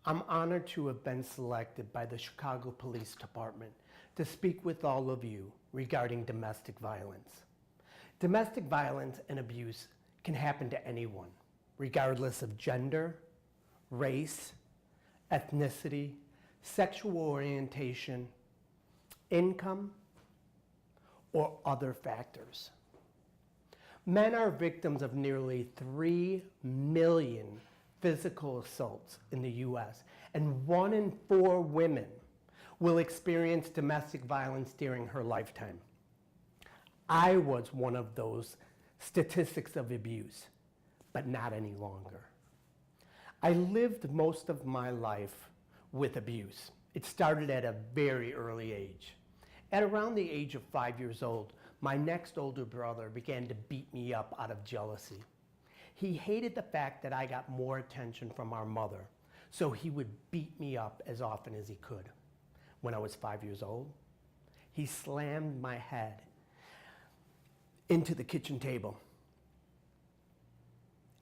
I'm honored to have been selected by the Chicago Police Department to speak with all of you regarding domestic violence. Domestic violence and abuse can happen to anyone, regardless of gender, race, ethnicity, sexual orientation, income, or other factors. Men are victims of nearly 3 million physical assaults in the U.S., and 1 in 4 women will experience domestic violence during her lifetime. I was one of those statistics of abuse, but not any longer. I lived most of my life with abuse. It started at a very early age. At around the age of 5 years old, my next older brother began to beat me up out of jealousy. He hated the fact that I got more attention from our mother, so he would beat me up as often as he could. When I was 5 years old, he slammed my head into the kitchen table,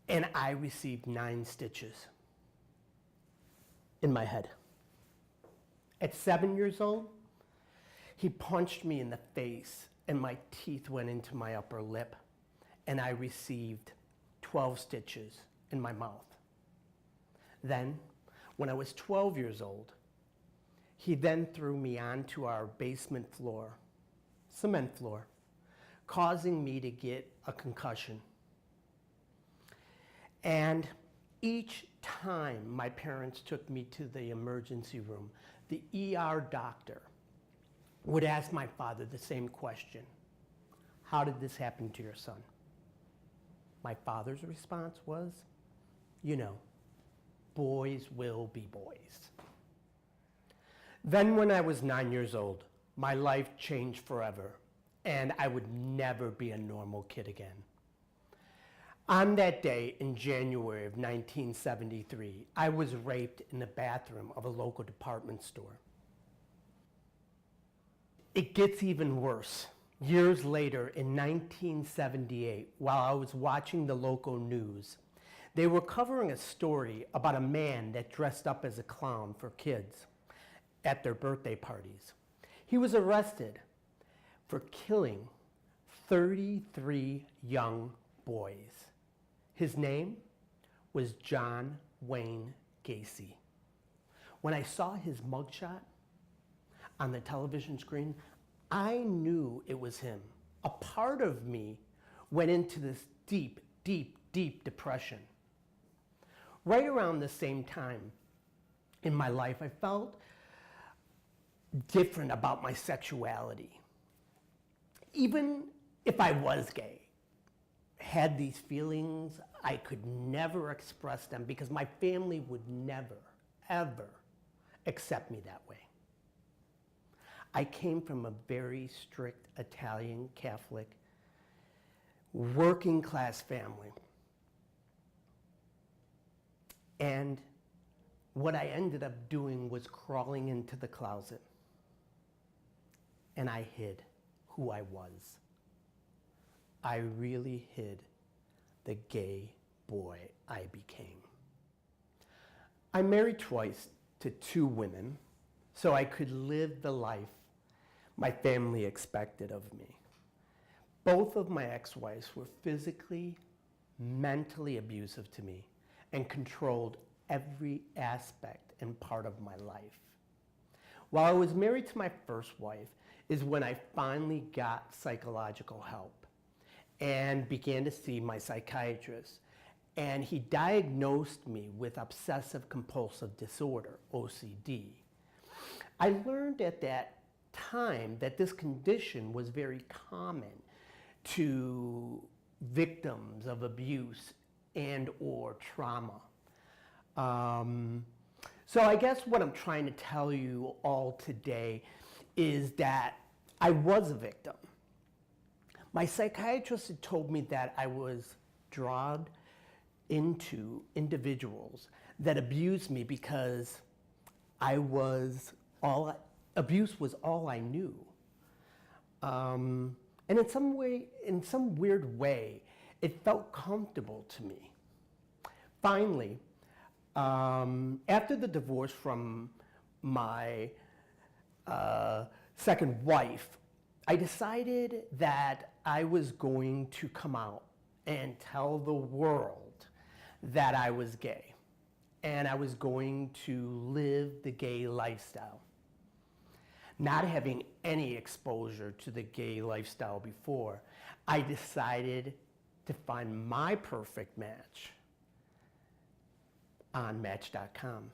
and I received 9 stitches in my head. At 7 years old, he punched me in the face, and my teeth went into my upper lip, and I received 12 stitches in my mouth. Then, when I was 12 years old, he then threw me onto our basement floor, cement floor, causing me to get a concussion. And each time my parents took me to the emergency room, the ER doctor would ask my father the same question: how did this happen to your son? My father's response was, boys will be boys. Then when I was 9 years old, my life changed forever, and I would never be a normal kid again. On that day in January of 1973, I was raped in the bathroom of a local department store. It gets even worse. Years later, in 1978, while I was watching the local news, they were covering a story about a man that dressed up as a clown for kids at their birthday parties. He was arrested for killing 33 young boys. His name was John Wayne Gacy. When I saw his mugshot on the television screen, I knew it was him. A part of me went into this deep, deep, deep depression. Right around the same time in my life, I felt different about my sexuality. Even if I was gay, had these feelings, I could never express them because my family would never, ever accept me that way. I came from a very strict Italian Catholic working class family. And what I ended up doing was crawling into the closet, and I hid who I was. I really hid the gay boy I became. I married twice to 2 women so I could live the life my family expected of me. Both of my ex-wives were physically, mentally abusive to me and controlled every aspect and part of my life. While I was married to my first wife is when I finally got psychological help and began to see my psychiatrist. And he diagnosed me with obsessive compulsive disorder, OCD. I learned at that time that this condition was very common to victims of abuse and or trauma. So I guess what I'm trying to tell you all today is that I was a victim. My psychiatrist had told me that I was drawn into individuals that abused me because abuse was all I knew. And in some weird way, it felt comfortable to me. Finally, After the divorce from my second wife, I decided that I was going to come out and tell the world that I was gay. And I was going to live the gay lifestyle. Not having any exposure to the gay lifestyle before, I decided to find my perfect match on Match.com.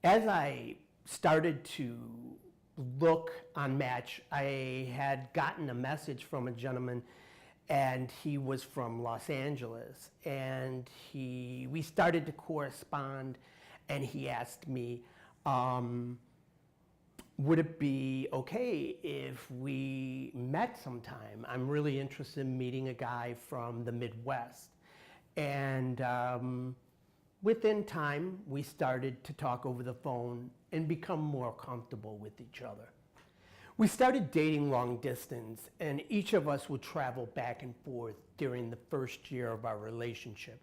As I started to look on Match, I had gotten a message from a gentleman, and he was from Los Angeles, and we started to correspond, and he asked me, would it be okay if we met sometime? I'm really interested in meeting a guy from the Midwest. And within time, we started to talk over the phone and become more comfortable with each other. We started dating long distance, and each of us would travel back and forth during the first year of our relationship.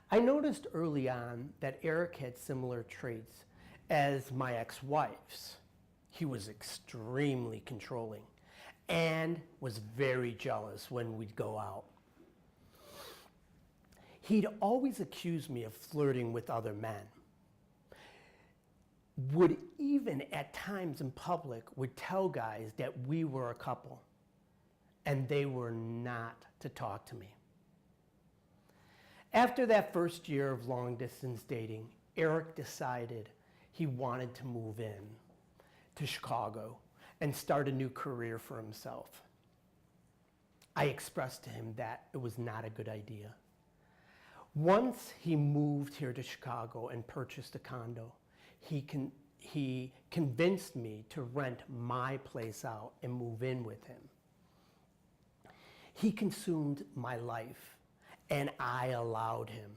I noticed early on that Eric had similar traits as my ex-wife's. He was extremely controlling and was very jealous when we'd go out. He'd always accuse me of flirting with other men. Would even at times in public would tell guys that we were a couple, and they were not to talk to me. After that first year of long distance dating, Eric decided he wanted to move in to Chicago and start a new career for himself. I expressed to him that it was not a good idea. Once he moved here to Chicago and purchased a condo, he convinced me to rent my place out and move in with him. He consumed my life, and I allowed him.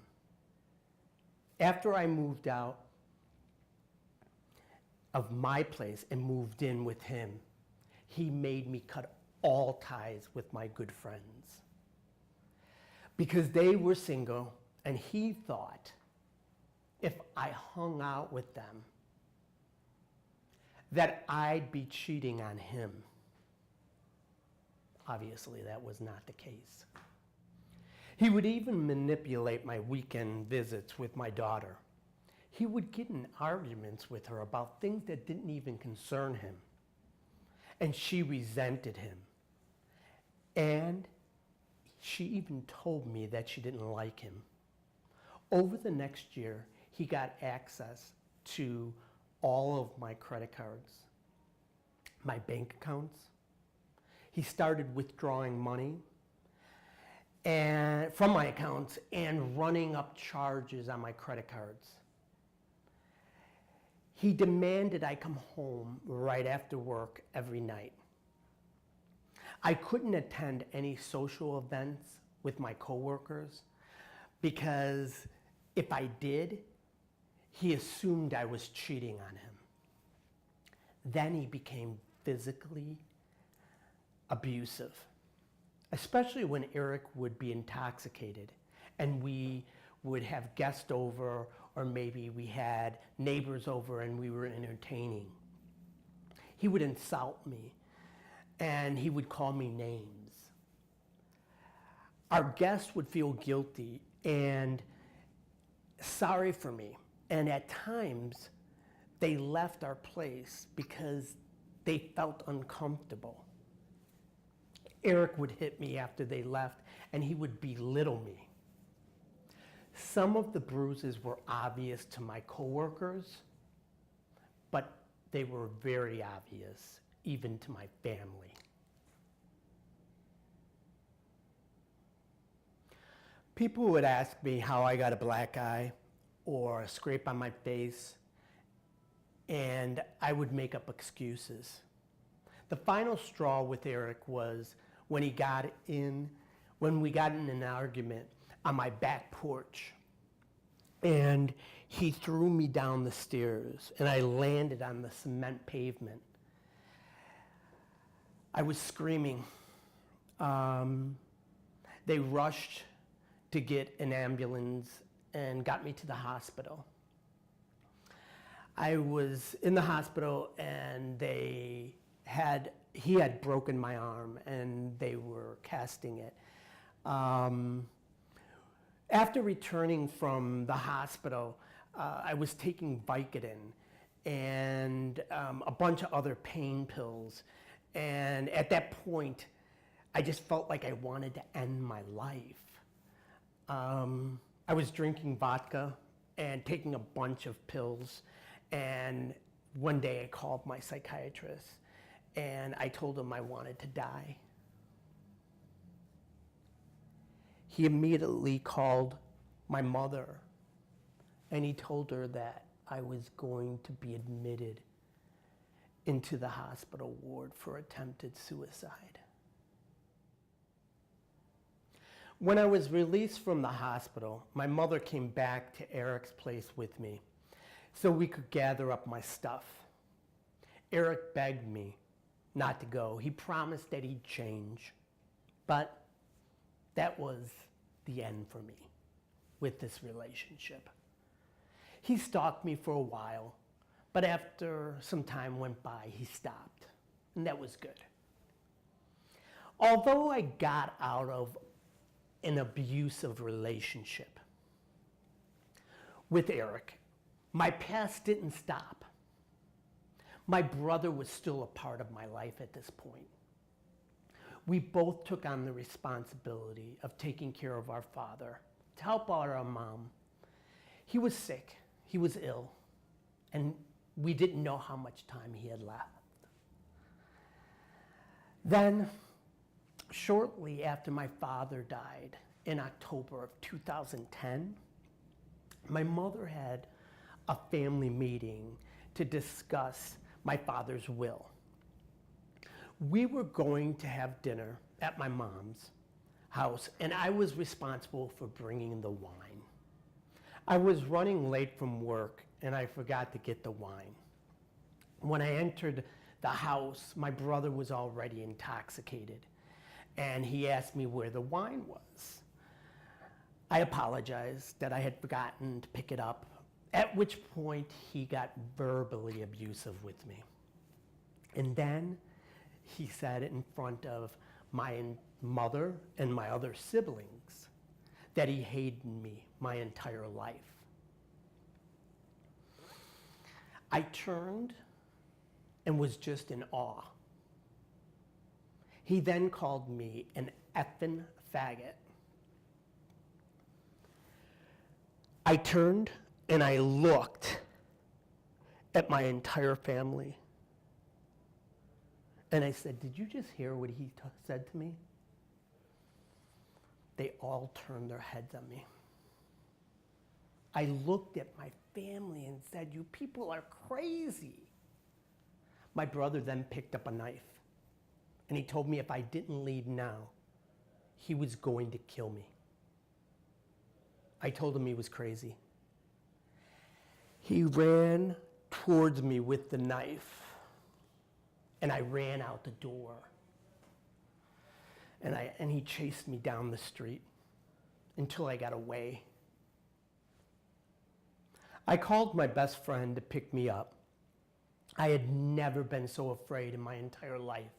After I moved out of my place and moved in with him, he made me cut all ties with my good friends because they were single, and he thought if I hung out with them that I'd be cheating on him. Obviously, that was not the case. He would even manipulate my weekend visits with my daughter. He would get in arguments with her about things that didn't even concern him. And she resented him. And she even told me that she didn't like him. Over the next year, he got access to all of my credit cards, my bank accounts. He started withdrawing money from my accounts and running up charges on my credit cards. He demanded I come home right after work every night. I couldn't attend any social events with my coworkers because if I did, he assumed I was cheating on him. Then he became physically abusive, especially when Eric would be intoxicated and we would have guests over, or maybe we had neighbors over and we were entertaining. He would insult me and he would call me names. Our guests would feel guilty and sorry for me. And at times, they left our place because they felt uncomfortable. Eric would hit me after they left, and he would belittle me. Some of the bruises were obvious to my coworkers, but they were very obvious even to my family. People would ask me how I got a black eye or a scrape on my face, and I would make up excuses. The final straw with Eric was when we got in an argument on my back porch, and he threw me down the stairs, and I landed on the cement pavement. I was screaming. They rushed to get an ambulance and got me to the hospital. I was in the hospital and he had broken my arm and they were casting it. After returning from the hospital, I was taking Vicodin and a bunch of other pain pills. And at that point, I just felt like I wanted to end my life. I was drinking vodka and taking a bunch of pills. And one day I called my psychiatrist and I told him I wanted to die. He immediately called my mother and he told her that I was going to be admitted into the hospital ward for attempted suicide. When I was released from the hospital, my mother came back to Eric's place with me so we could gather up my stuff. Eric begged me not to go. He promised that he'd change, but that was the end for me with this relationship. He stalked me for a while, but after some time went by, he stopped, and that was good. Although I got out of an abusive relationship with Eric, my past didn't stop. My brother was still a part of my life at this point. We both took on the responsibility of taking care of our father, to help out our mom. He was sick, he was ill, and we didn't know how much time he had left. Then, shortly after my father died, in October of 2010, my mother had a family meeting to discuss my father's will. We were going to have dinner at my mom's house, and I was responsible for bringing the wine. I was running late from work, and I forgot to get the wine. When I entered the house, my brother was already intoxicated, and he asked me where the wine was. I apologized that I had forgotten to pick it up, at which point he got verbally abusive with me. And then he said in front of my mother and my other siblings that he hated me my entire life. I turned and was just in awe. He then called me an effing faggot. I turned and I looked at my entire family. And I said, "Did you just hear what he said to me?" They all turned their heads on me. I looked at my family and said, "You people are crazy." My brother then picked up a knife and he told me if I didn't leave now, he was going to kill me. I told him he was crazy. He ran towards me with the knife, and I ran out the door. And he chased me down the street until I got away. I called my best friend to pick me up. I had never been so afraid in my entire life.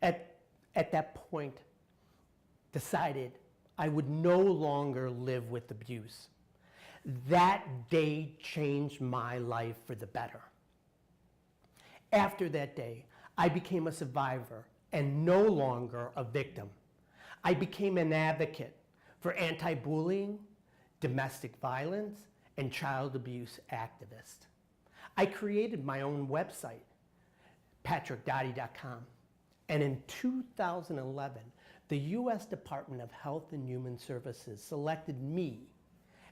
At that point, decided I would no longer live with abuse. That day changed my life for the better. After that day, I became a survivor and no longer a victim. I became an advocate for anti-bullying, domestic violence, and child abuse activist. I created my own website, patrickdati.com, and in 2011, the U.S. Department of Health and Human Services selected me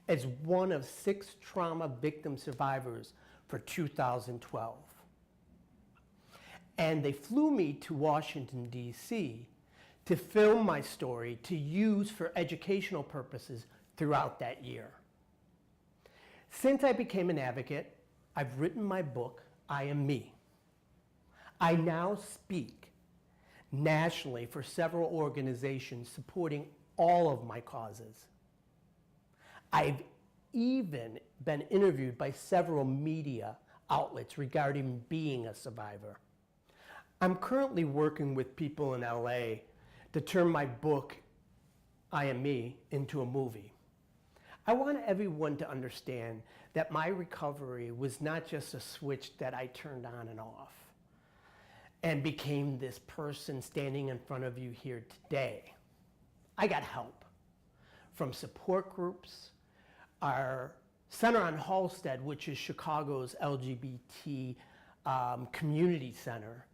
as one of 6 trauma victim survivors for 2012. And they flew me to Washington, D.C. to film my story to use for educational purposes throughout that year. Since I became an advocate, I've written my book, I Am Me. I now speak nationally for several organizations supporting all of my causes. I've even been interviewed by several media outlets regarding being a survivor. I'm currently working with people in LA to turn my book, I Am Me, into a movie. I want everyone to understand that my recovery was not just a switch that I turned on and off and became this person standing in front of you here today. I got help from support groups, our Center on Halsted, which is Chicago's LGBT community center.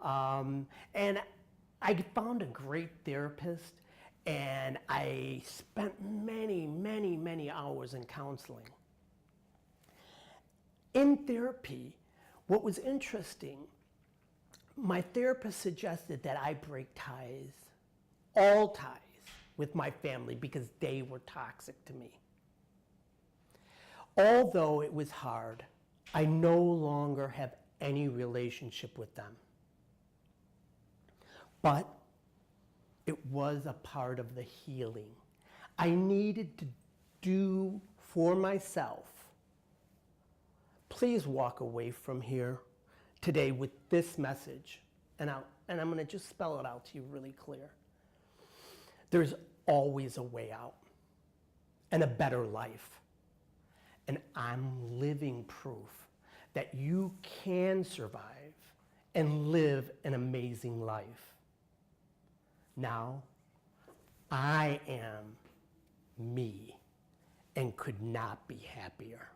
And I found a great therapist, and I spent many hours in counseling. In therapy, what was interesting, my therapist suggested that I break ties, all ties, with my family because they were toxic to me. Although it was hard, I no longer have any relationship with them. But it was a part of the healing I needed to do for myself. Please walk away from here today with this message, and I'm going to just spell it out to you really clear. There's always a way out and a better life. And I'm living proof that you can survive and live an amazing life. Now, I am me and could not be happier.